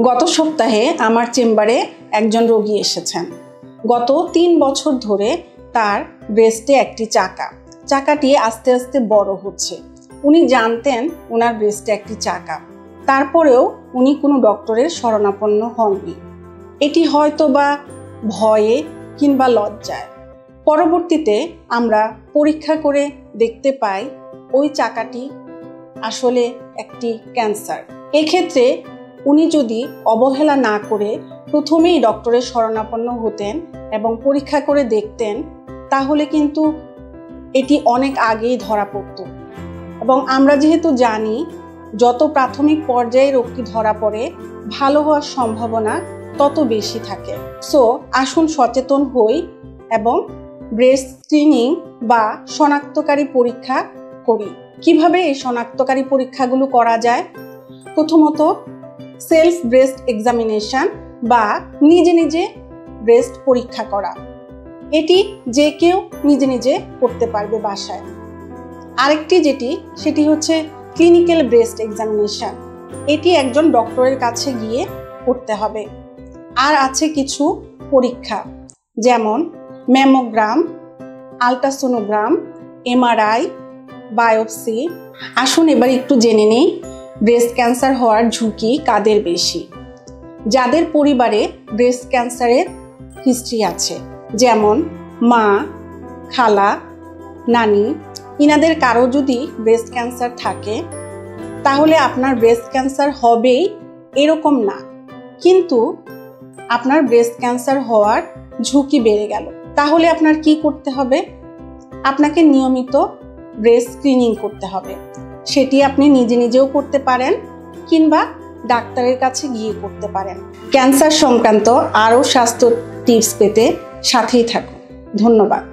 গত সপ্তাহে আমার চেম্বারে একজন রোগী এসেছেন। গত 3 বছর ধরে তার ব্রেস্টে একটি চাকাটি আস্তে আস্তে বড় হচ্ছে। উনি জানতেন ওনার ব্রেস্টে একটি চাকা, তারপরেও উনি কোনো ডক্টরের শরণাপন্ন হননি। এটি হয়তো বা ভয়ে কিংবা লজ্জায়। পরবর্তীতে আমরা পরীক্ষা করে দেখতে পাই ওই চাকাটি আসলে একটি ক্যান্সার। এক্ষেত্রে উনি যদি অবহেলা না করে প্রথমেই ডক্টরের শরণাপন্ন হতেন এবং পরীক্ষা করে দেখতেন, তাহলে কিন্তু এটি অনেক আগেই ধরা পড়ত। এবং আমরা যেহেতু জানি যত প্রাথমিক পর্যায়ে রোগটি ধরা পড়ে ভালো হওয়ার সম্ভাবনা তত বেশি থাকে। সো আসুন সচেতন হই এবং ব্রেস্ট স্ক্রিনিং বা শনাক্তকারী পরীক্ষা করি। কিভাবে এই শনাক্তকারী পরীক্ষাগুলো করা যায়? প্রথমত সেলফ ব্রেস্ট এক্সামিনেশন বা নিজে নিজে ব্রেস্ট পরীক্ষা করা। এটি যে কেউ নিজে নিজে করতে পারবে বাসায়। আরেকটি সেটি হচ্ছে ক্লিনিক্যাল ব্রেস্ট এক্সামিনেশন। এটি একজন ডক্টরের কাছে গিয়ে করতে হবে। আর আছে কিছু পরীক্ষা, যেমন ম্যামোগ্রাম, আল্ট্রাসোনোগ্রাম, এমআরআই, বায়োপসি। আসুন এবার একটু জেনে নেই ব্রেস্ট ক্যান্সার হওয়ার ঝুঁকি কাদের বেশি। যাদের পরিবারে ব্রেস্ট ক্যান্সারের হিস্ট্রি আছে, যেমন মা, খালা, নানি, ইনাদের কারো যদি ব্রেস্ট ক্যান্সার থাকে, তাহলে আপনার ব্রেস্ট ক্যান্সার হবেই এরকম না, কিন্তু আপনার ব্রেস্ট ক্যান্সার হওয়ার ঝুঁকি বেড়ে গেল। তাহলে আপনার কি করতে হবে? আপনাকে নিয়মিত ব্রেস্ট স্ক্রিনিং করতে হবে। সেটি আপনি নিজে নিজেও করতে পারেন কিংবা ডাক্তারের কাছে গিয়ে করতে পারেন। ক্যান্সার সংক্রান্ত আরও স্বাস্থ্য টিপস পেতে সাথেই থাকুন। ধন্যবাদ।